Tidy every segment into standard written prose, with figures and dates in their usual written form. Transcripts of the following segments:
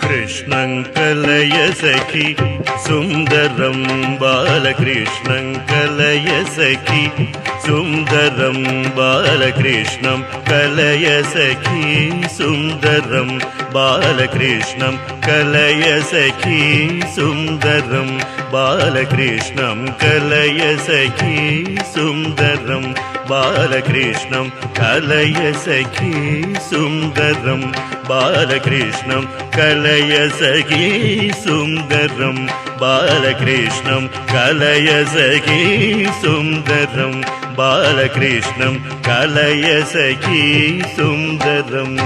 कृष्णं कलय सखी सुन्दरं बालकृष्णं कलय सखी सुन्दरं बालकृष्णं कलय सखी सुन्दरं बालकृष्णं कलय सखी सुन्दरं बालकृष्णं कलय सखी सुन्दरं बालकृष्णं कलय सखी सुन्दरं बालकृष्णं कलय सखी सुन्दरं बालकृष्णं कलय सखी सुन्दरं बालकृष्णं कलय सखी सुन्दरम्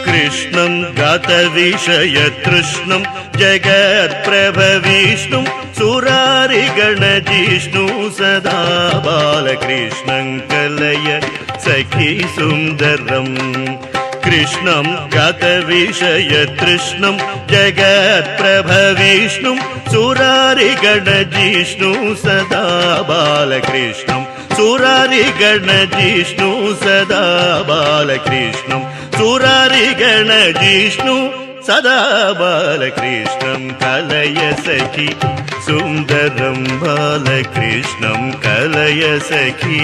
कृष्णं गतविषयतृष्णं जगत्प्रभविष्णुं सुरारिगणजिष्णु सदा बालकृष्णं कलय सखी सुन्दरम् कृष्णं गतविषयतृष्णं जगत्प्रभविष्णुं सुरारिगणजिष्णु सदा बालकृष्णं सुरारिगणजिष्णु सदा बालकृष्णं सुरारिगणजिष्णु सदा बालकृष्णं कलय सखी सुन्दरं बालकृष्णं कलय सखी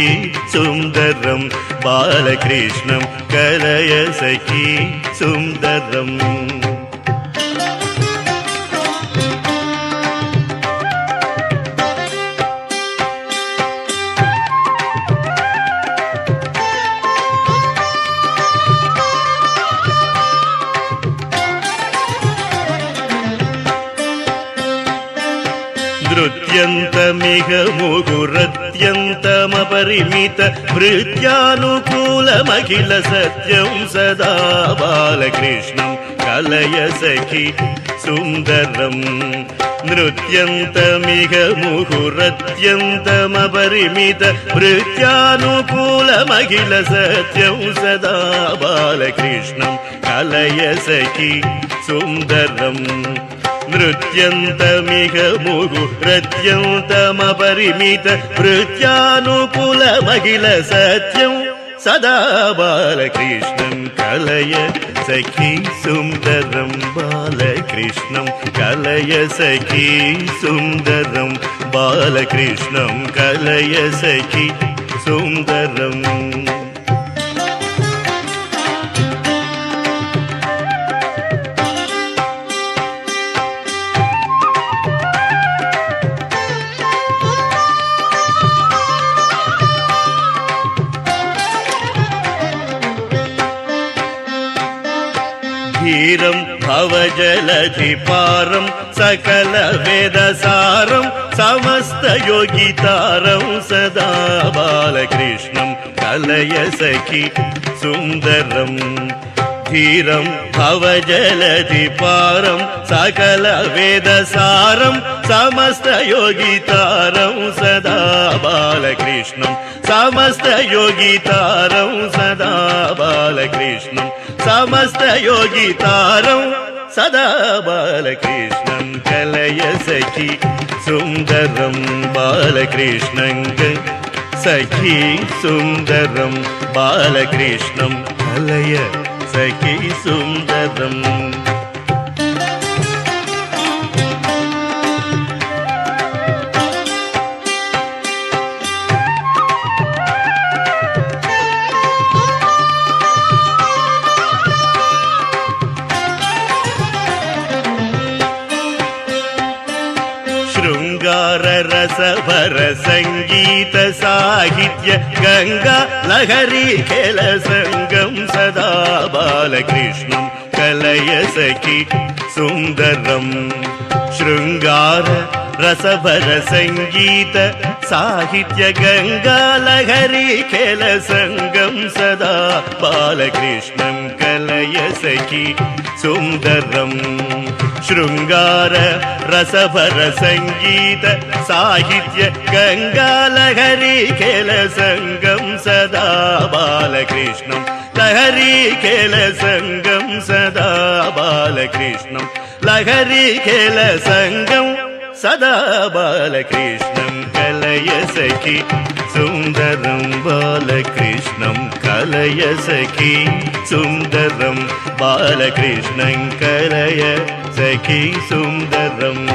सुन्दरं बालकृष्णं कलय सखी सुन्दरम् नृत्यन्तमिह मुहुरत्यन्तमपरिमित भृत्यानुकूलमखिल सत्यं सदा बालकृष्णं कलय सखी सुन्दरम् नृत्यन्तमिह मुहुरत्यन्तमपरिमित भृत्यानुकूलमखिल सत्यं सदा बालकृष्णं कलय सखी सुन्दरम् नृत्यन्तमिह मुहुरत्यन्तमपरिमित भृत्यानुकूलमखिल सत्यं सदा बालकृष्णं कलय सखी सुन्दरं बालकृष्णं कलय सखी सुन्दरं बालकृष्णं कलय सखी सुन्दरम् धीरं भवजलधिपारं सकलवेदसारं समस्तयोगितारं सदा बालकृष्णं कलय सखी सुन्दरम् धीरं भवजलधिपारं सकलवेदसारं समस्तयोगितारं सदा बालकृष्णं समस्तयोगितारं सदा बालकृष्णं समस्तयोगितारं सदा बालकृष्णं कलय सखी सुन्दरं बालकृष्णं सखी सुन्दरं बालकृष्णं कलय सखी सुन्दरम् शृङ्गाररस रसभर संगीत साहित्य गंगा लहरी खेल संगम सदा बालकृष्णं कलय सखी सुंदरम शृंगार रसभर संगीत साहित्य गंगा लहरी खेल संगम सदा बालकृष्णं कलय सखी सुंदरम शृंगार रसभर संगीत साहित्य गंगा लहरी खेल संगम सदा बालकृष्णं लहरी खेल संगम सदा बालकृष्णं लहरी खेल संगम सदा बालकृष्णं कलय सखी सुंदरं बालकृष्णं कलय सखी सुंदरं बालकृष्णं कलय सखी सुंदरम्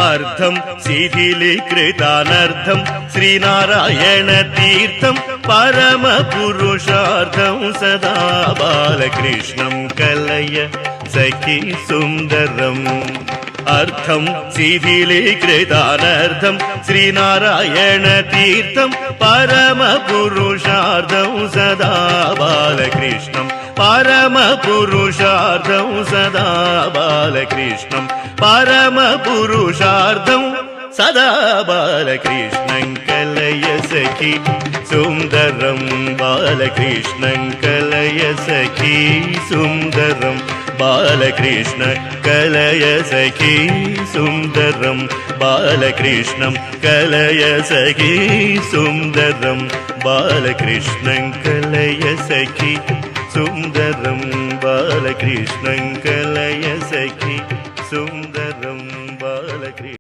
अर्थं शिथिलीकृतानर्थं श्रीनारायण तीर्थं परमपुरुषार्थं सदा बालकृष्णं कलय सखी सुंदरम् अर्थं शिथिलीकृतानर्थं श्रीनारायण तीर्थं परमपुरुषार्थं सदा बालकृष्णं परमपुरुषार्थं सदा बालकृष्णं परमपुरुषार्थं सदा बालकृष्णं कलय सखी सुंदरं बालकृष्णं कलय सखी सुंदरं बालकृष्ण कलय सखी सुंदरं बालकृष्णं कलय सखी सुंदरं बालकृष्णं कलय सखी सुंदरं बालकृष्णं कलय सखी सुंदरं